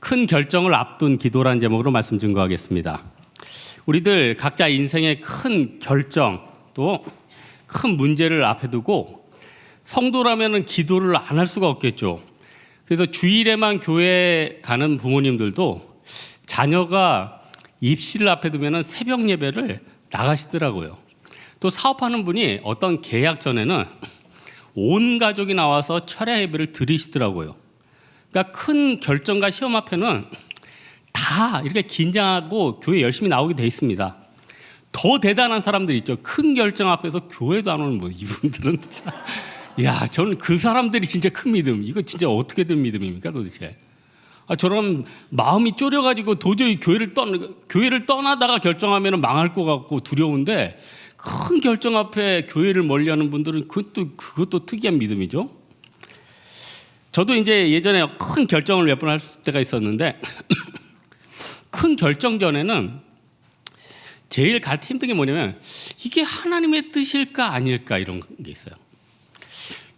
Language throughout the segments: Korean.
큰 결정을 앞둔 기도란 제목으로 말씀 증거하겠습니다. 우리들 각자 인생의 큰 결정 또 큰 문제를 앞에 두고 성도라면 기도를 안 할 수가 없겠죠. 그래서 주일에만 교회 가는 부모님들도 자녀가 입시를 앞에 두면 새벽 예배를 나가시더라고요. 또 사업하는 분이 어떤 계약 전에는 온 가족이 나와서 철야 예배를 드리시더라고요. 그러니까 큰 결정과 시험 앞에는 다 이렇게 긴장하고 교회 열심히 나오게 돼 있습니다. 더 대단한 사람들 있죠. 큰 결정 앞에서 교회도 안 오는 분. 이분들은 진짜 저는 그 사람들이 진짜 큰 믿음. 이거 진짜 어떻게 된 믿음입니까 도대체? 저런 마음이 졸여가지고 도저히 교회를 떠나다가 결정하면 망할 것 같고 두려운데 큰 결정 앞에 교회를 멀리하는 분들은 그것도 특이한 믿음이죠. 저도 이제 예전에 큰 결정을 몇 번 할 때가 있었는데 큰 결정 전에는 제일 가르쳐 힘든 게 뭐냐면 이게 하나님의 뜻일까 아닐까 이런 게 있어요.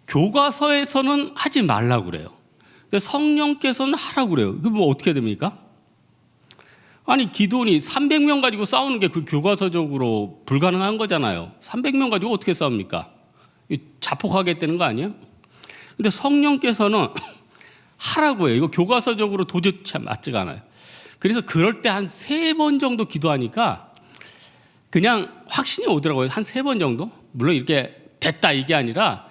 교과서에서는 하지 말라고 그래요. 근데 성령께서는 하라고 그래요. 이거 뭐 어떻게 됩니까? 아니 기도원이 300명 가지고 싸우는 게 그 교과서적으로 불가능한 거잖아요. 300명 가지고 어떻게 싸웁니까? 자폭하겠다는 거 아니에요? 근데 성령께서는 하라고 해요. 이거 교과서적으로 도저히 맞지가 않아요. 그래서 그럴 때 한 3번 정도 기도하니까 그냥 확신이 오더라고요. 한 3번 정도? 물론 이렇게 됐다 이게 아니라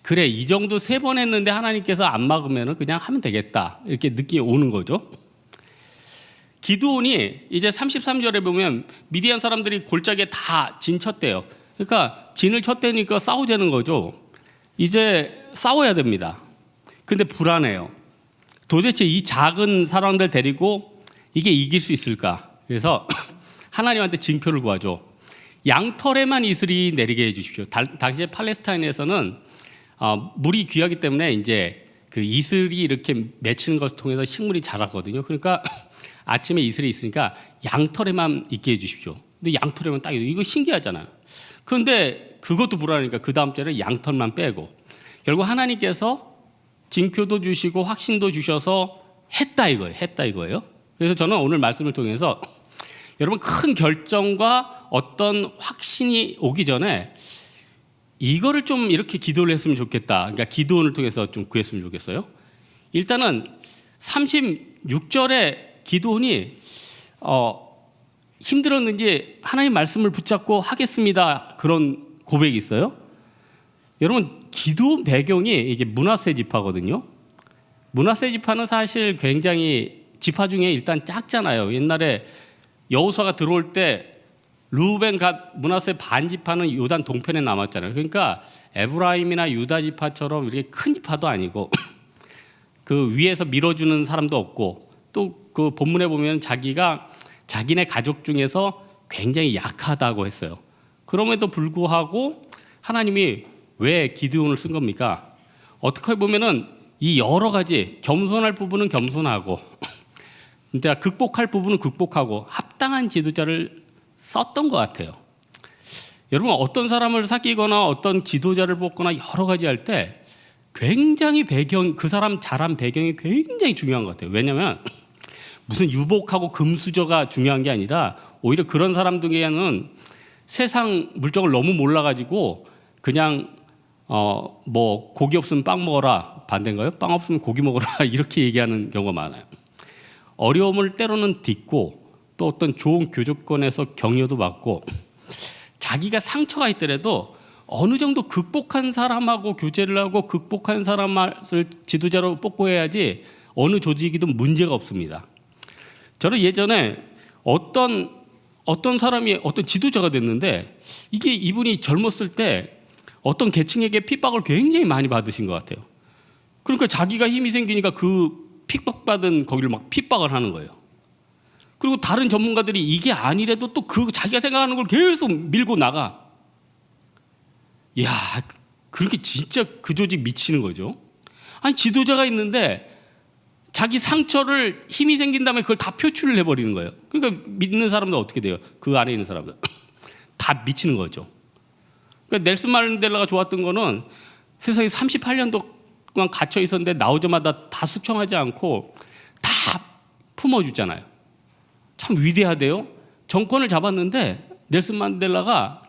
그래 이 정도 3번 했는데 하나님께서 안 막으면 그냥 하면 되겠다 이렇게 느낌이 오는 거죠. 기드온이 이제 33절에 보면 미디안 사람들이 골짜기에 다 진 쳤대요. 그러니까 진을 쳤대니까 싸우자는 거죠. 이제 싸워야 됩니다. 근데 불안해요. 도대체 이 작은 사람들 데리고 이게 이길 수 있을까? 그래서 하나님한테 징표를 구하죠. 양털에만 이슬이 내리게 해주십시오. 당시에 팔레스타인에서는 물이 귀하기 때문에 이제 그 이슬이 이렇게 맺히는 것을 통해서 식물이 자라거든요. 그러니까 아침에 이슬이 있으니까 양털에만 있게 해주십시오. 근데 양털에만 딱 이거 신기하잖아요. 그런데 그것도 불안하니까 그 다음 주에는 양털만 빼고 결국 하나님께서 징표도 주시고 확신도 주셔서 했다 이거예요. 그래서 저는 오늘 말씀을 통해서 여러분 큰 결정과 어떤 확신이 오기 전에 이거를 좀 이렇게 기도를 했으면 좋겠다. 그러니까 기도원을 통해서 좀 구했으면 좋겠어요. 일단은 36절에 기도원이 힘들었는지 하나님 말씀을 붙잡고 하겠습니다. 그런 고백이 있어요. 여러분 기도원 배경이 이게 므낫세 지파거든요. 므낫세 지파는 사실 굉장히 지파 중에 일단 작잖아요. 옛날에 여호수아가 들어올 때 루벤 갓 므낫세 반 지파는 요단 동편에 남았잖아요. 그러니까 에브라임이나 유다 지파처럼 이렇게 큰 지파도 아니고 그 위에서 밀어주는 사람도 없고 또 그 본문에 보면 자기가 자기네 가족 중에서 굉장히 약하다고 했어요. 그럼에도 불구하고 하나님이 왜 기드온을 쓴 겁니까? 어떻게 보면은 이 여러 가지 겸손할 부분은 겸손하고 진짜 극복할 부분은 극복하고 합당한 지도자를 썼던 것 같아요. 여러분 어떤 사람을 사귀거나 어떤 지도자를 뽑거나 여러 가지 할 때 굉장히 그 사람 자란 배경이 굉장히 중요한 것 같아요. 왜냐하면 무슨 유복하고 금수저가 중요한 게 아니라 오히려 그런 사람들에게는 세상 물정을 너무 몰라가지고 그냥 뭐 고기 없으면 빵 먹어라 반대인가요? 빵 없으면 고기 먹어라 이렇게 얘기하는 경우가 많아요. 어려움을 때로는 딛고 또 어떤 좋은 교조권에서 격려도 받고 자기가 상처가 있더라도 어느 정도 극복한 사람하고 교제를 하고 극복한 사람을 지도자로 뽑고 해야지 어느 조직이든 문제가 없습니다. 저는 예전에 어떤 사람이 어떤 지도자가 됐는데 이분이 젊었을 때 어떤 계층에게 핍박을 굉장히 많이 받으신 것 같아요. 그러니까 자기가 힘이 생기니까 그 핍박받은 거기를 막 핍박을 하는 거예요. 그리고 다른 전문가들이 이게 아니래도 또 그 자기가 생각하는 걸 계속 밀고 나가. 그렇게 진짜 그 조직 미치는 거죠. 아니 지도자가 있는데 자기 상처를 힘이 생긴 다음에 그걸 다 표출을 해버리는 거예요. 그러니까 믿는 사람들 어떻게 돼요? 그 안에 있는 사람들 다 미치는 거죠. 그러니까 넬슨 만델라가 좋았던 거는 세상에 38년 동안 갇혀 있었는데 나오자마자 다 숙청하지 않고 다 품어주잖아요. 참 위대하대요. 정권을 잡았는데 넬슨 만델라가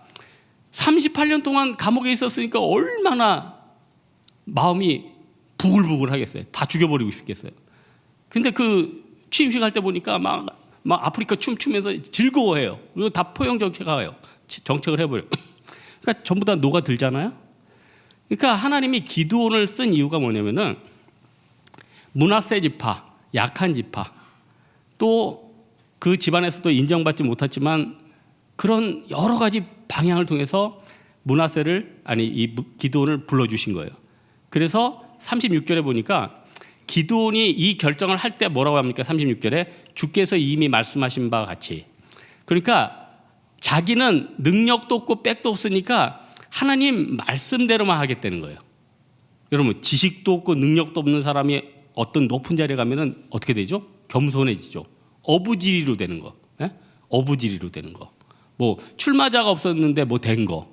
38년 동안 감옥에 있었으니까 얼마나 마음이 부글부글 하겠어요. 다 죽여버리고 싶겠어요. 근데 그 취임식 할 때 보니까 막 아프리카 춤추면서 즐거워해요. 그리고 다 포용 정책을 해버려요. 그러니까 전부 다 녹아들잖아요. 그러니까 하나님이 기드온을 쓴 이유가 뭐냐면은 므낫세 지파, 약한 지파, 또 그 집안에서도 인정받지 못했지만 그런 여러 가지 방향을 통해서 이 기드온을 불러주신 거예요. 그래서 36절에 보니까 기드온이 이 결정을 할 때 뭐라고 합니까? 36절에 주께서 이미 말씀하신 바와 같이. 그러니까 자기는 능력도 없고 백도 없으니까 하나님 말씀대로만 하겠다는 거예요. 여러분, 지식도 없고 능력도 없는 사람이 어떤 높은 자리에 가면은 어떻게 되죠? 겸손해지죠. 어부지리로 되는 거. 예? 어부지리로 되는 거. 뭐 출마자가 없었는데 뭐 된 거.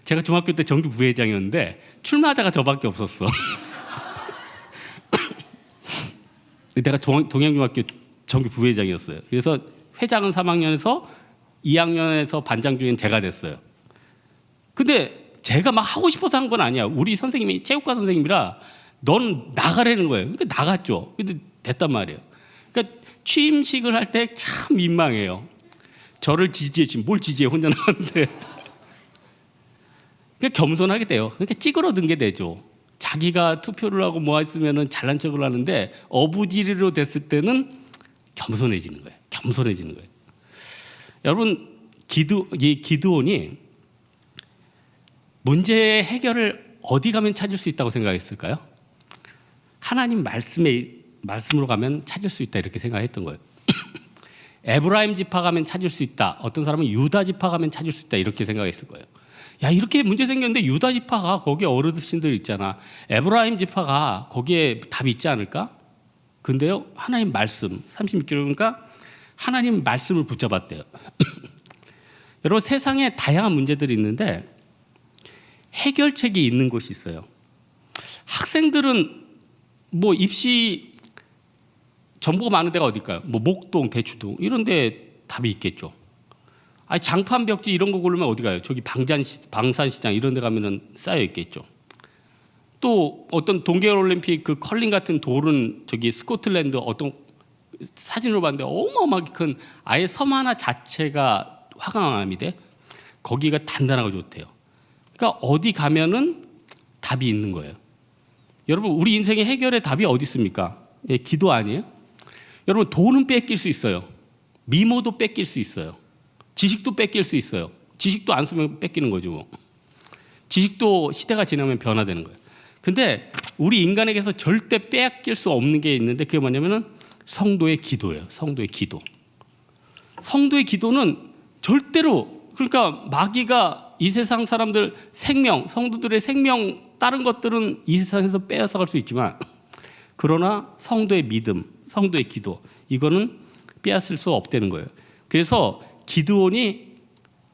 제가 중학교 때 정기 부회장이었는데 출마자가 저밖에 없었어. 내가 동양중학교 정기 부회장이었어요. 그래서 회장은 3학년에서 2학년에서 반장 중엔 제가 됐어요. 근데 제가 막 하고 싶어서 한 건 아니야. 우리 선생님이 체육과 선생님이라 넌 나가라는 거예요. 그러니까 나갔죠. 근데 됐단 말이에요. 그러니까 취임식을 할 때 참 민망해요. 저를 지지해, 뭘 지지해, 혼자 나왔는데. 그러니까 겸손하게 돼요. 그러니까 찌그러든 게 되죠. 자기가 투표를 하고 뭐 했으면은 잘난 척을 하는데 어부지리로 됐을 때는 겸손해지는 거예요. 겸손해지는 거예요. 여러분, 이 기드온이 문제의 해결을 어디 가면 찾을 수 있다고 생각했을까요? 하나님 말씀으로 가면 찾을 수 있다 이렇게 생각했던 거예요. 에브라임 지파 가면 찾을 수 있다. 어떤 사람은 유다 지파 가면 찾을 수 있다 이렇게 생각했을 거예요. 야, 이렇게 문제 생겼는데 유다 지파가 거기에 어르신들 있잖아. 에브라임 지파가 거기에 답이 있지 않을까? 근데요, 하나님 말씀 36절 보니까 하나님 말씀을 붙잡았대요. 여러분, 세상에 다양한 문제들이 있는데 해결책이 있는 곳이 있어요. 학생들은 뭐 입시 정보가 많은 데가 어딜까요? 뭐 목동, 대추동 이런 데 답이 있겠죠. 아니, 장판 벽지 이런 거 고르면 어디 가요? 저기 방산시장 이런 데 가면은 쌓여 있겠죠. 또 어떤 동계올림픽 그 컬링 같은 돌은 저기 스코틀랜드 어떤 사진으로 봤는데 어마어마하게 큰 아예 섬 하나 자체가 화강암이 돼. 거기가 단단하고 좋대요. 그러니까 어디 가면은 답이 있는 거예요. 여러분, 우리 인생의 해결의 답이 어디 있습니까? 예, 기도 아니에요? 여러분, 돈은 뺏길 수 있어요. 미모도 뺏길 수 있어요. 지식도 뺏길 수 있어요. 지식도 안 쓰면 뺏기는 거죠. 뭐. 지식도 시대가 지나면 변화되는 거예요. 근데 우리 인간에게서 절대 뺏길 수 없는 게 있는데 그게 뭐냐면은 성도의 기도예요. 성도의 기도. 성도의 기도는 절대로, 그러니까 마귀가 이 세상 사람들 생명, 성도들의 생명, 다른 것들은 이 세상에서 빼앗아갈 수 있지만 그러나 성도의 믿음, 성도의 기도, 이거는 빼앗을 수 없다는 거예요. 그래서 기드온이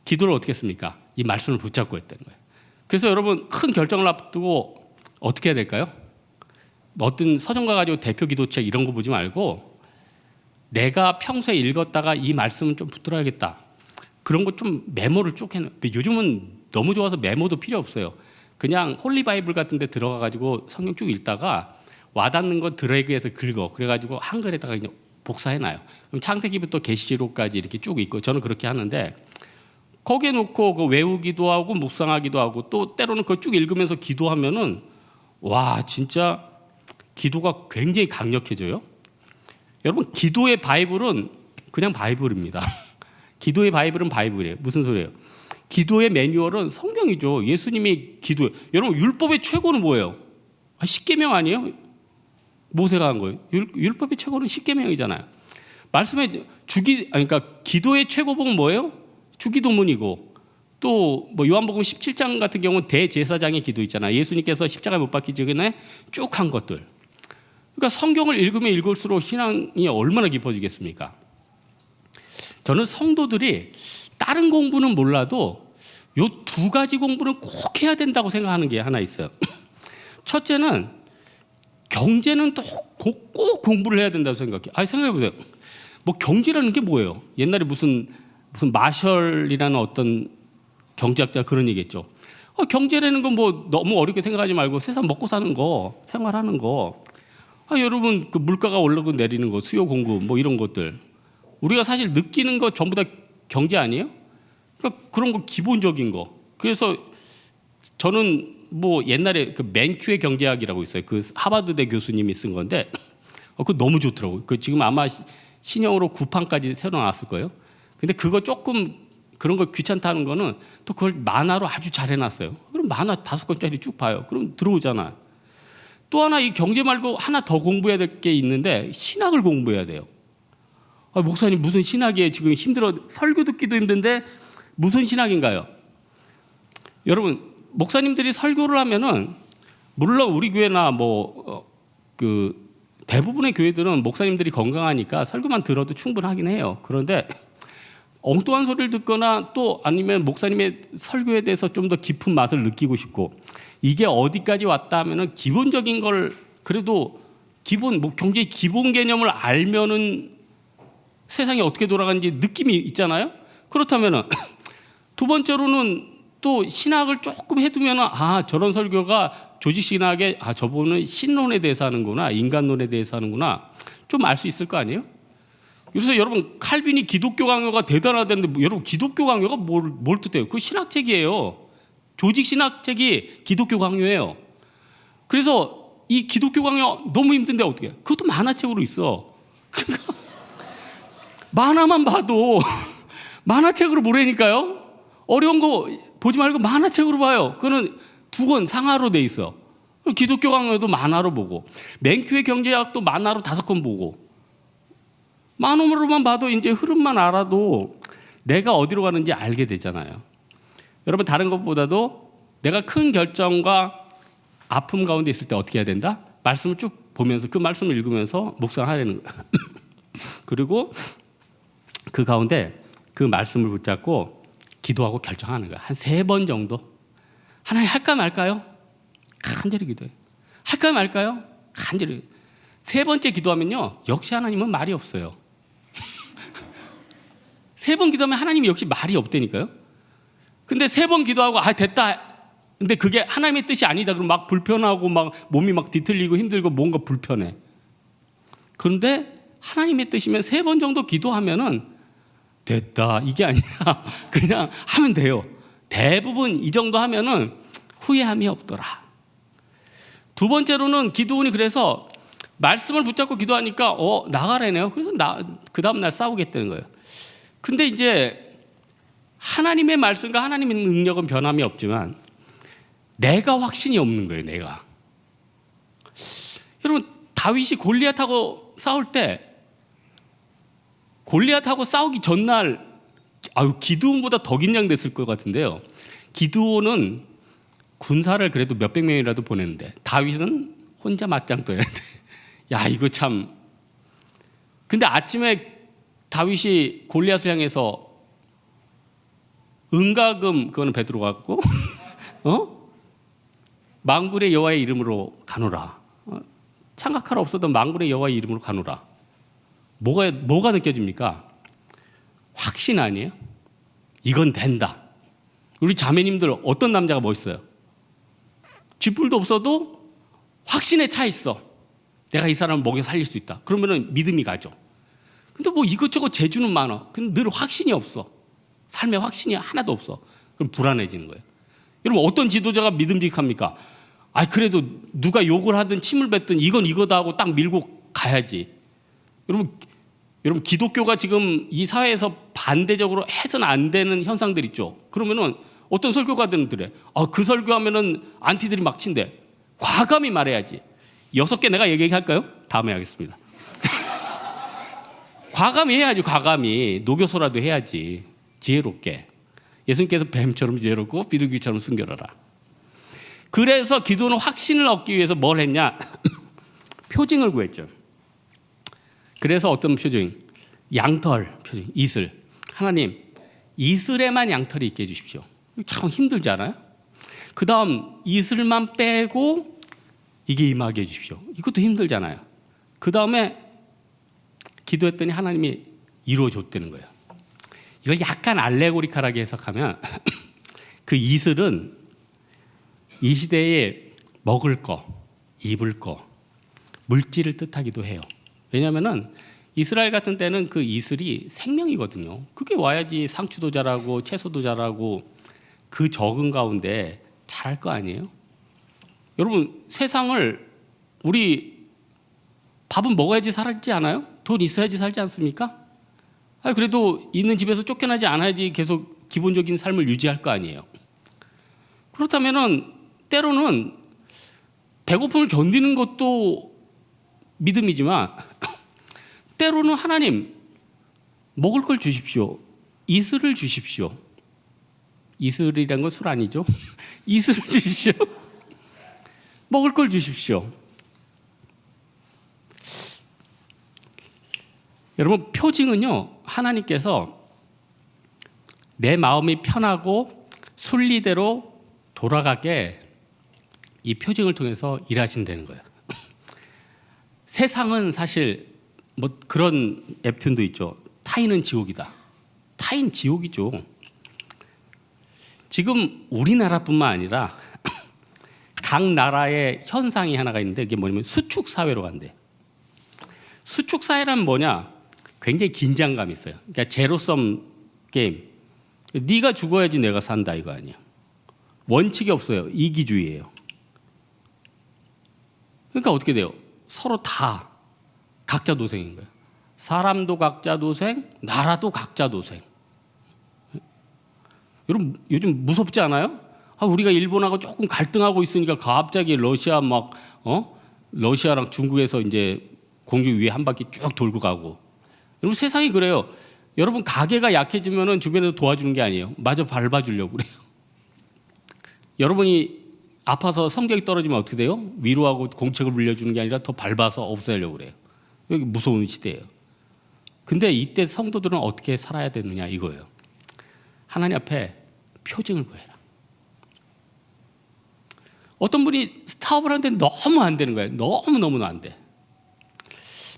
기도를 어떻게 했습니까? 이 말씀을 붙잡고 했다는 거예요. 그래서 여러분, 큰 결정을 앞두고 어떻게 해야 될까요? 어떤 서점가 가지고 대표 기도책 이런 거 보지 말고 내가 평소에 읽었다가 이 말씀은 좀 붙들어야겠다. 그런 거 좀 메모를 쭉 해놔. 요즘은 너무 좋아서 메모도 필요 없어요. 그냥 홀리 바이블 같은 데 들어가 가지고 성경 쭉 읽다가 와닿는 거 드래그해서 긁어. 그래가지고 한글에다가 그냥 복사해놔요. 그럼 창세기부터 계시록까지 이렇게 쭉 읽고, 저는 그렇게 하는데 거기에 놓고 그 외우기도 하고 묵상하기도 하고 또 때로는 그거 쭉 읽으면서 기도하면은 와, 진짜 기도가 굉장히 강력해져요. 여러분, 기도의 바이블은 그냥 바이블입니다. 기도의 바이블은 바이블이에요. 무슨 소리예요? 기도의 매뉴얼은 성경이죠. 예수님이 기도. 여러분, 율법의 최고는 뭐예요? 십계명 아니에요? 모세가 한 거예요. 율법의 최고는 십계명이잖아요. 말씀에 그러니까 기도의 최고봉은 뭐예요? 주기도문이고, 또 뭐 요한복음 17장 같은 경우는 대제사장의 기도 있잖아요. 예수님께서 십자가에 못 박히기 전에 쭉 한 것들. 그러니까 성경을 읽으면 읽을수록 신앙이 얼마나 깊어지겠습니까? 저는 성도들이 다른 공부는 몰라도 요 두 가지 공부는 꼭 해야 된다고 생각하는 게 하나 있어요. 첫째는 경제는 또 꼭 공부를 해야 된다고 생각해. 아니 생각해 보세요. 뭐 경제라는 게 뭐예요? 옛날에 무슨 마셜이라는 어떤 경제학자 그런 얘기했죠. 경제라는 건 뭐 너무 어렵게 생각하지 말고 세상 먹고 사는 거, 생활하는 거. 여러분 그 물가가 올라가고 내리는 거, 수요 공급 뭐 이런 것들. 우리가 사실 느끼는 거 전부 다 경제 아니에요? 그러니까 그런 거 기본적인 거. 그래서 저는 뭐 옛날에 그 맨큐의 경제학이라고 있어요. 그 하버드대 교수님이 쓴 건데 그거 너무 좋더라고요. 그 지금 아마 신형으로 9판까지 새로 나왔을 거예요. 근데 그거 조금 그런 거 귀찮다는 거는 또 그걸 만화로 아주 잘 해놨어요. 그럼 만화 5권짜리 쭉 봐요. 그럼 들어오잖아. 또 하나 이 경제 말고 하나 더 공부해야 될 게 있는데 신학을 공부해야 돼요. 목사님 무슨 신학이에요? 지금 힘들어 설교 듣기도 힘든데 무슨 신학인가요? 여러분 목사님들이 설교를 하면은 물론 우리 교회나 그 대부분의 교회들은 목사님들이 건강하니까 설교만 들어도 충분하긴 해요. 그런데 엉뚱한 소리를 듣거나 또 아니면 목사님의 설교에 대해서 좀 더 깊은 맛을 느끼고 싶고 이게 어디까지 왔다 하면은 기본적인 걸 그래도 경제의 기본 개념을 알면은 세상이 어떻게 돌아가는지 느낌이 있잖아요. 그렇다면은 두 번째로는 또 신학을 조금 해두면은 저런 설교가 조직 신학에 저분은 신론에 대해서 하는구나, 인간론에 대해서 하는구나 좀 알 수 있을 거 아니에요? 그래서 여러분 칼빈이 기독교 강요가 대단하다는데 여러분 기독교 강요가 뭘 뜻해요? 그 신학책이에요. 조직 신학책이 기독교 강요예요. 그래서 이 기독교 강요 너무 힘든데 어떻게 해? 그것도 만화책으로 있어. 그러니까 만화만 봐도 만화책으로 보라니까요. 어려운 거 보지 말고 만화책으로 봐요. 그거는 2권 상하로 돼 있어. 기독교 강요도 만화로 보고 맨큐의 경제학도 만화로 5권 보고 만화로만 봐도 이제 흐름만 알아도 내가 어디로 가는지 알게 되잖아요. 여러분 다른 것보다도 내가 큰 결정과 아픔 가운데 있을 때 어떻게 해야 된다? 말씀을 쭉 보면서 그 말씀을 읽으면서 묵상하려는 거예요. 그리고 그 가운데 그 말씀을 붙잡고 기도하고 결정하는 거예요. 한 3번 정도. 하나님 할까 말까요? 간절히 기도해요. 할까 말까요? 간절히. 3번째 기도하면요. 역시 하나님은 말이 없어요. 3번 기도하면 하나님이 역시 말이 없다니까요. 근데 3번 기도하고 됐다. 근데 그게 하나님의 뜻이 아니다. 그럼 막 불편하고 막 몸이 막 뒤틀리고 힘들고 뭔가 불편해. 그런데 하나님의 뜻이면 3번 정도 기도하면은 됐다. 이게 아니라 그냥 하면 돼요. 대부분 이 정도 하면은 후회함이 없더라. 2번째로는 기도원이 그래서 말씀을 붙잡고 기도하니까 나가라네요. 그래서 그 다음 날 싸우겠다는 거예요. 근데 이제 하나님의 말씀과 하나님의 능력은 변함이 없지만 내가 확신이 없는 거예요. 내가. 여러분 다윗이 골리앗하고 싸울 때 골리앗하고 싸우기 전날 기드온보다 더 긴장됐을 것 같은데요. 기드온은 군사를 그래도 몇백 명이라도 보내는데 다윗은 혼자 맞짱 떠야 돼. 야 이거 참. 근데 아침에 다윗이 골리앗을 향해서 은가금 그거는 베드로 갖고 만군의 여호와의 이름으로 가노라. 창각하라 없어도 만군의 여호와의 이름으로 가노라. 뭐가 느껴집니까? 확신 아니에요? 이건 된다. 우리 자매님들 어떤 남자가 멋있어요? 쥐뿔도 없어도 확신에 차 있어. 내가 이 사람을 먹여 살릴 수 있다. 그러면은 믿음이 가죠. 근데 뭐 이것저것 재주는 많아. 근데 늘 확신이 없어. 삶에 확신이 하나도 없어. 그럼 불안해지는 거예요. 여러분 어떤 지도자가 믿음직합니까? 그래도 누가 욕을 하든 침을 뱉든 이건 이거다 하고 딱 밀고 가야지. 여러분 기독교가 지금 이 사회에서 반대적으로 해서는 안 되는 현상들 있죠. 그러면은 어떤 설교가들은 그래. 그 설교하면은 안티들이 막 친대. 과감히 말해야지. 6개 내가 얘기할까요? 다음에 하겠습니다. 과감히 해야지. 과감히 녹여서라도 해야지. 지혜롭게. 예수님께서 뱀처럼 지혜롭고 비둘기처럼 순결하라. 그래서 기도는 확신을 얻기 위해서 뭘 했냐? 표징을 구했죠. 그래서 어떤 표징? 양털 표징, 이슬. 하나님, 이슬에만 양털이 있게 해주십시오. 참 힘들지 않아요? 그 다음 이슬만 빼고 이게 임하게 해주십시오. 이것도 힘들잖아요. 그 다음에 기도했더니 하나님이 이루어줬다는 거예요. 이걸 약간 알레고리컬하게 해석하면 그 이슬은 이 시대에 먹을 거, 입을 거, 물질을 뜻하기도 해요. 왜냐하면은 이스라엘 같은 때는 그 이슬이 생명이거든요. 그게 와야지 상추도 자라고 채소도 자라고 그 적은 가운데 자랄 거 아니에요? 여러분, 세상을 우리 밥은 먹어야지 살지 않아요? 돈 있어야지 살지 않습니까? 그래도 있는 집에서 쫓겨나지 않아야지 계속 기본적인 삶을 유지할 거 아니에요. 그렇다면은 때로는 배고픔을 견디는 것도 믿음이지만 때로는 하나님 먹을 걸 주십시오. 이슬을 주십시오. 이슬이란 건 술 아니죠? 이슬을 주십시오. 먹을 걸 주십시오. 여러분, 표징은요, 하나님께서 내 마음이 편하고 순리대로 돌아가게 이 표징을 통해서 일하신다는 거예요. 세상은 사실 뭐 그런 웹툰도 있죠. 타인은 지옥이다. 타인 지옥이죠. 지금 우리나라뿐만 아니라 각 나라의 현상이 하나가 있는데 이게 뭐냐면 수축 사회로 간대. 수축 사회란 뭐냐? 굉장히 긴장감이 있어요. 그러니까 제로섬 게임. 네가 죽어야지 내가 산다 이거 아니야. 원칙이 없어요. 이기주의예요. 그러니까 어떻게 돼요? 서로 다 각자 도생인 거예요. 사람도 각자 도생, 나라도 각자 도생. 여러분, 요즘 무섭지 않아요? 우리가 일본하고 조금 갈등하고 있으니까 갑자기 러시아 러시아랑 중국에서 이제 공중 위에 한 바퀴 쭉 돌고 가고. 여러분, 세상이 그래요. 여러분, 가게가 약해지면은 주변에서 도와주는 게 아니에요. 마저 밟아주려고 그래요. 여러분이 아파서 성격이 떨어지면 어떻게 돼요? 위로하고 공책을 물려주는 게 아니라 더 밟아서 없애려고 그래요. 여기 무서운 시대예요. 근데 이때 성도들은 어떻게 살아야 되느냐 이거예요. 하나님 앞에 표징을 구해라. 어떤 분이 스타업을 하는데 너무 안 되는 거예요. 너무너무 안 돼.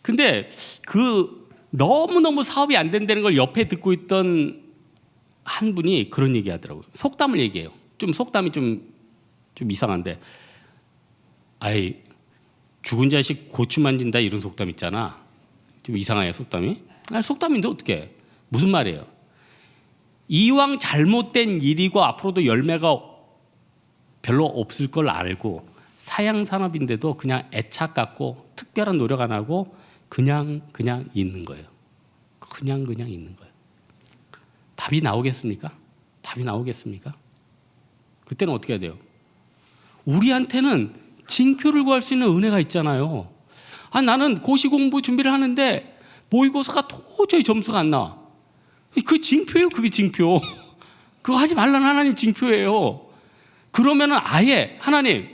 근데 그 너무너무 사업이 안 된다는 걸 옆에 듣고 있던 한 분이 그런 얘기 하더라고요. 속담을 얘기해요. 좀 속담이 좀 이상한데, 아이, 죽은 자식 고추 만진다 이런 속담 있잖아. 좀 이상해요, 속담이. 속담인데 어떻게? 무슨 말이에요? 이왕 잘못된 일이고 앞으로도 열매가 별로 없을 걸 알고 사양 산업인데도 그냥 애착 갖고 특별한 노력 안 하고 그냥 있는 거예요. 그냥 있는 거예요. 답이 나오겠습니까? 답이 나오겠습니까? 그때는 어떻게 해야 돼요? 우리한테는 징표를 구할 수 있는 은혜가 있잖아요. 나는 고시 공부 준비를 하는데 모의고사가 도저히 점수가 안 나와. 그 징표예요. 그게 징표. 그거 하지 말라는 하나님 징표예요. 그러면은 아예 하나님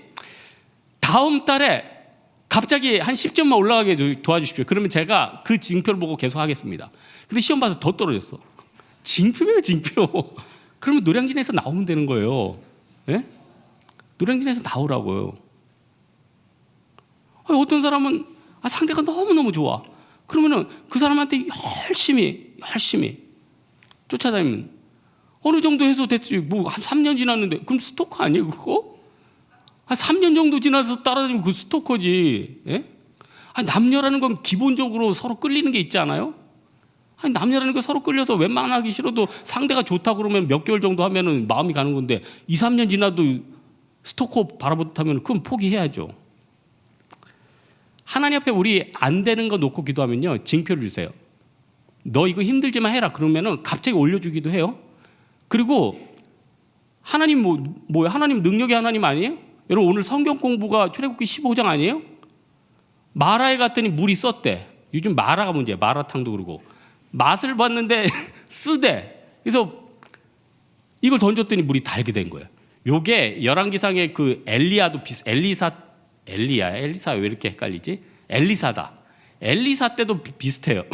다음 달에 갑자기 한 10점만 올라가게 도와주십시오. 그러면 제가 그 징표를 보고 계속 하겠습니다. 근데 시험 봐서 더 떨어졌어. 징표예요, 징표. 그러면 노량진에서 나오면 되는 거예요. 예? 노량진에서 나오라고요. 어떤 사람은 상대가 너무너무 좋아. 그러면은 그 사람한테 열심히 쫓아다니면 어느 정도 해서 됐지. 뭐 한 3년 지났는데 그럼 스토커 아니에요, 그거? 한 3년 정도 지나서 따라다니면 그 스토커지. 예? 남녀라는 건 기본적으로 서로 끌리는 게 있지 않아요? 남녀라는 게 서로 끌려서 웬만하기 싫어도 상대가 좋다 그러면 몇 개월 정도 하면은 마음이 가는 건데 2, 3년 지나도 스토커 바라보듯하면 그건 포기해야죠. 하나님 앞에 우리 안 되는 거 놓고 기도하면요, 징표를 주세요. 너 이거 힘들지만 해라. 그러면은 갑자기 올려주기도 해요. 그리고 하나님 뭐예요? 하나님 능력의 하나님 아니에요? 여러분, 오늘 성경 공부가 출애굽기 15장 아니에요? 마라에 갔더니 물이 썼대. 요즘 마라가 문제야. 마라탕도 그러고 맛을 봤는데 쓰대. 그래서 이걸 던졌더니 물이 달게 된 거예요. 요게 열왕기상의 그 엘리야도 엘리사 왜 이렇게 헷갈리지? 엘리사다. 엘리사 때도 비슷해요.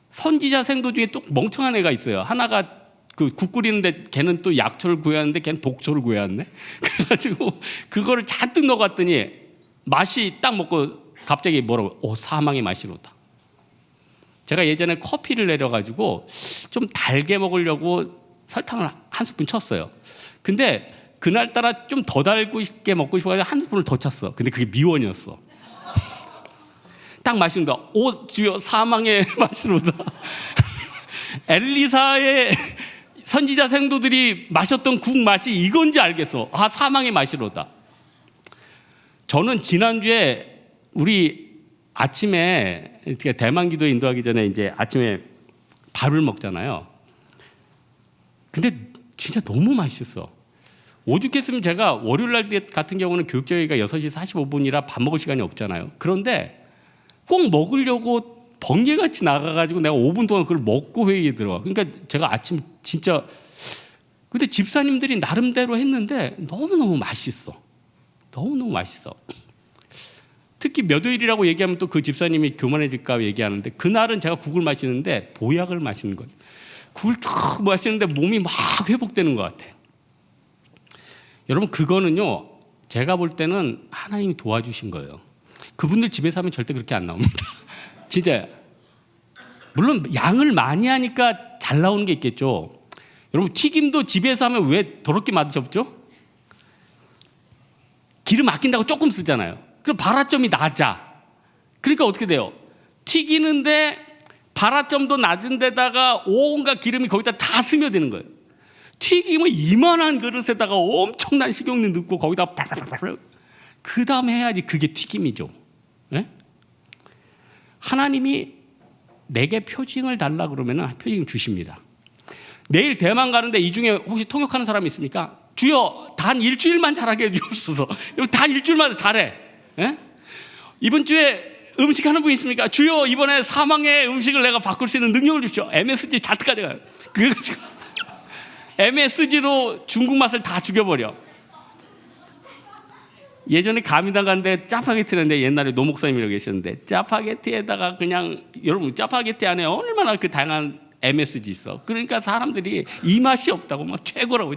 선지자 생도 중에 또 멍청한 애가 있어요. 하나가 그 국 끓이는데 걔는 또 약초를 구해야 하는데 걔는 독초를 구해야 하네. 그래가지고 그거를 잔뜩 넣어갔더니 맛이 딱 먹고 갑자기 뭐라고? 사망의 맛이로다. 제가 예전에 커피를 내려가지고 좀 달게 먹으려고 설탕을 한 스푼 쳤어요. 근데 그날따라 좀 더 달게 먹고 싶어가지고 한 스푼을 더 쳤어. 근데 그게 미원이었어. 딱 마시는다. 주여 사망의 맛이로다. 엘리사의 선지자 생도들이 마셨던 국 맛이 이건지 알겠어. 사망의 맛이로다. 저는 지난주에 우리 아침에 대만 기도 인도하기 전에 이제 아침에 밥을 먹잖아요. 근데 진짜 너무 맛있어. 오죽했으면 제가 월요일 날 같은 경우는 교육저희가 6시 45분이라 밥 먹을 시간이 없잖아요. 그런데 꼭 먹으려고 번개같이 나가가지고 내가 5분 동안 그걸 먹고 회의에 들어가. 그러니까 제가 아침 진짜 근데 집사님들이 나름대로 했는데 너무너무 맛있어. 너무너무 맛있어. 특히 몇 회일이라고 얘기하면 또 그 집사님이 교만해질까 얘기하는데 그날은 제가 국을 마시는데 보약을 마시는 거죠. 국을 쭉 마시는데 몸이 막 회복되는 것 같아. 여러분 그거는요 제가 볼 때는 하나님이 도와주신 거예요. 그분들 집에서 하면 절대 그렇게 안 나옵니다. 진짜 물론 양을 많이 하니까 잘 나오는 게 있겠죠. 여러분 튀김도 집에서 하면 왜 더럽게 맛없죠? 기름 아낀다고 조금 쓰잖아요. 그럼 발화점이 낮아. 그러니까 어떻게 돼요? 튀기는데 발화점도 낮은 데다가 온갖 기름이 거기다 다 스며드는 거예요. 튀김은 이만한 그릇에다가 엄청난 식용유 넣고 거기다 팔팔팔 그 다음에 해야지 그게 튀김이죠. 네? 하나님이 내게 표징을 달라 그러면 표징 주십니다. 내일 대만 가는데 이 중에 혹시 통역하는 사람이 있습니까? 주여 단 일주일만 잘하게 해주옵소서. 단 일주일만 잘해. 네? 이번 주에 음식 하는 분 있습니까? 주여 이번에 사망의 음식을 내가 바꿀 수 있는 능력을 주십시오. MSG 잔뜩 가져가요. 그거 가지고 MSG로 중국 맛을 다 죽여버려. 예전에 가미당 갔는데 짜파게티였는데 옛날에 노 목사님이라고 계셨는데 짜파게티에다가 그냥 여러분 짜파게티 안에 얼마나 그 다양한 MSG 있어. 그러니까 사람들이 이 맛이 없다고 막 최고라고.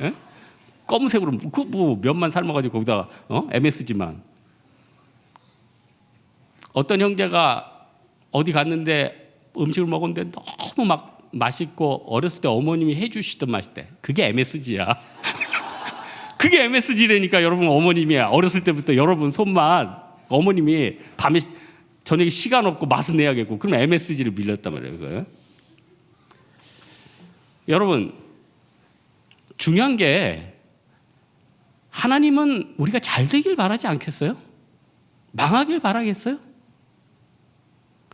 예? 검은색으로 그 뭐 면만 삶아가지고 거기다 MSG만. 어떤 형제가 어디 갔는데 음식을 먹었는데 너무 막 맛있고 어렸을 때 어머님이 해주시던 맛이대. 그게 MSG야. 그게 MSG라니까 여러분. 어머님이 어렸을 때부터 여러분 손맛 어머님이 밤에 저녁에 시간 없고 맛은 내야겠고 그러면 MSG를 밀렸단 말이에요. 그거. 여러분 중요한 게 하나님은 우리가 잘 되길 바라지 않겠어요? 망하길 바라겠어요?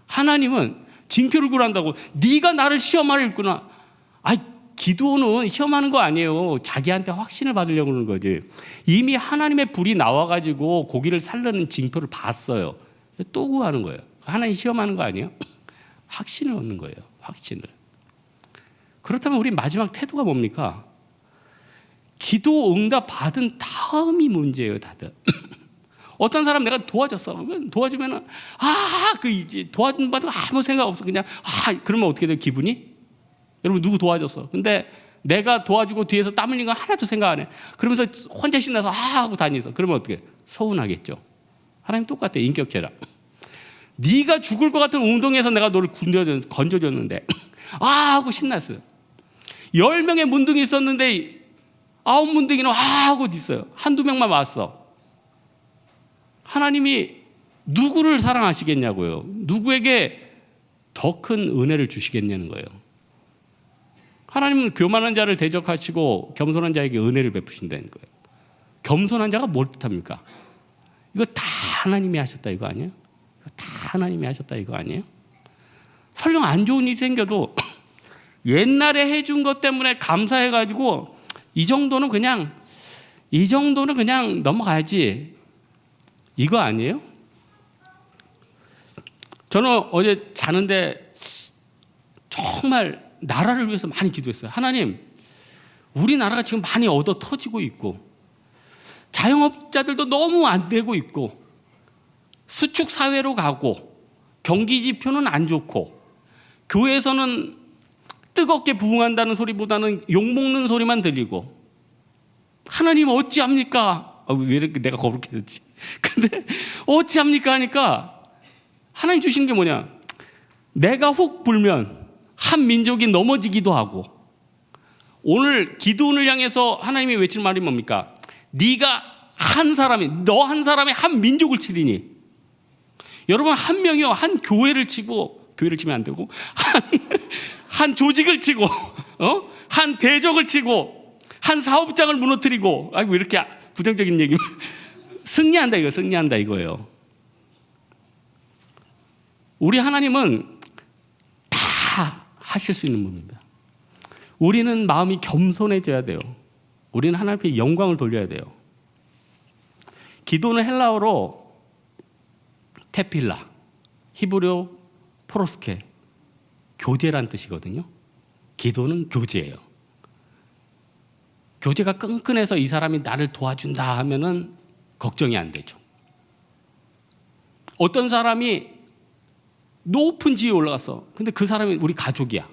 하나님은 징표를 구한다고 네가 나를 시험하려구나. 기도는 시험하는 거 아니에요. 자기한테 확신을 받으려고 그러는 거지. 이미 하나님의 불이 나와가지고 고기를 살려는 징표를 봤어요. 또 구하는 거예요. 하나님 시험하는 거 아니에요? 확신을 얻는 거예요. 확신을. 그렇다면 우리 마지막 태도가 뭡니까? 기도 응답 받은 다음이 문제예요, 다들. 어떤 사람 내가 도와줬어. 도와주면은 이제 도와준 받으면 아무 생각 없어. 그냥 그러면 어떻게 돼요, 기분이? 여러분 누구 도와줬어. 근데 내가 도와주고 뒤에서 땀 흘린 거 하나도 생각 안 해. 그러면서 혼자 신나서 하고 다니서. 그러면 어떻게? 서운하겠죠. 하나님 똑같아. 인격체라. 네가 죽을 것 같은 운동에서 내가 너를 건져줬는데 하고 신났어요. 10명의 문둥이 있었는데 9문둥이는 하고 있어요. 한두 명만 왔어. 하나님이 누구를 사랑하시겠냐고요. 누구에게 더 큰 은혜를 주시겠냐는 거예요. 하나님은 교만한 자를 대적하시고 겸손한 자에게 은혜를 베푸신다는 거예요. 겸손한 자가 뭘 뜻합니까? 이거 다 하나님이 하셨다 이거 아니에요? 이거 다 하나님이 하셨다 이거 아니에요? 설령 안 좋은 일이 생겨도 옛날에 해준 것 때문에 감사해가지고 이 정도는 그냥 넘어가야지 이거 아니에요? 저는 어제 자는데 정말 나라를 위해서 많이 기도했어요. 하나님, 우리나라가 지금 많이 얻어 터지고 있고 자영업자들도 너무 안 되고 있고 수축 사회로 가고 경기 지표는 안 좋고 교회에서는 뜨겁게 부흥한다는 소리보다는 욕먹는 소리만 들리고 하나님 어찌합니까? 왜 이렇게 내가 거룩해졌지? 근데 어찌합니까 하니까 하나님 주신 게 뭐냐? 내가 훅 불면 한 민족이 넘어지기도 하고, 오늘 기드온을 향해서 하나님이 외치는 말이 뭡니까? 네가 한 사람이, 너 한 사람이 한 민족을 치리니. 여러분, 한 명이요 한 교회를 치고, 교회를 치면 안 되고, 한 조직을 치고, 한 대적을 치고, 한 사업장을 무너뜨리고, 아이고 이렇게 부정적인 얘기. 승리한다 이거, 승리한다 이거예요. 우리 하나님은 다 하실 수 있는 분입니다. 우리는 마음이 겸손해져야 돼요. 우리는 하나님 앞에 영광을 돌려야 돼요. 기도는 헬라어로 테필라, 히브리어 포로스케, 교제란 뜻이거든요. 기도는 교제예요. 교제가 끈끈해서 이 사람이 나를 도와준다 하면은 걱정이 안 되죠. 어떤 사람이 높은 지위에 올라갔어. 근데 그 사람이 우리 가족이야.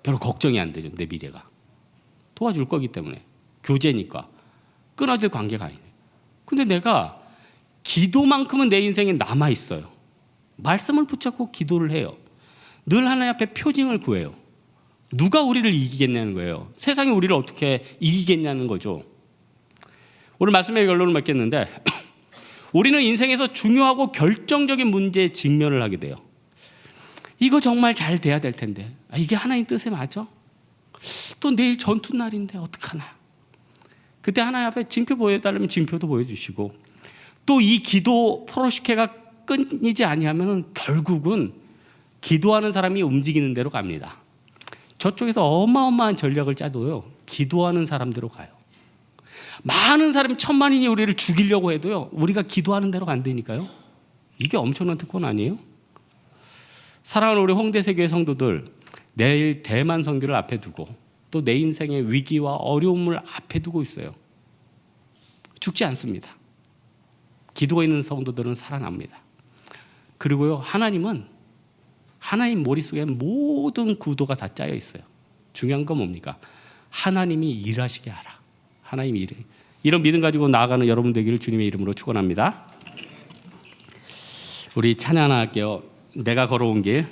별로 걱정이 안 되죠. 내 미래가. 도와줄 거기 때문에. 교제니까. 끊어질 관계가 아니에요. 근데 내가 기도만큼은 내 인생에 남아있어요. 말씀을 붙잡고 기도를 해요. 늘 하나님 앞에 표징을 구해요. 누가 우리를 이기겠냐는 거예요. 세상이 우리를 어떻게 이기겠냐는 거죠. 오늘 말씀의 결론을 맺겠는데 우리는 인생에서 중요하고 결정적인 문제에 직면을 하게 돼요. 이거 정말 잘 돼야 될 텐데, 이게 하나님 뜻에 맞아? 또 내일 전투날인데 어떡하나? 그때 하나님 앞에 징표 보여달라면 징표도 보여주시고, 또 이 기도 프로시케가 끊이지 아니하면 결국은 기도하는 사람이 움직이는 대로 갑니다. 저쪽에서 어마어마한 전략을 짜도요, 기도하는 사람대로 가요. 많은 사람이 천만인이 우리를 죽이려고 해도요, 우리가 기도하는 대로 간다니까요. 이게 엄청난 특권 아니에요? 사랑하는 우리 홍대세교회 성도들, 내일 대만 선교를 앞에 두고 또 내 인생의 위기와 어려움을 앞에 두고 있어요. 죽지 않습니다. 기도가 있는 성도들은 살아납니다. 그리고요, 하나님은 하나님 머릿속에 모든 구도가 다 짜여 있어요. 중요한 건 뭡니까? 하나님이 일하시게 하라. 하나님이 일해. 이런 믿음 가지고 나아가는 여러분 되기를 주님의 이름으로 축원합니다. 우리 찬양할게요. 내가 걸어온 길.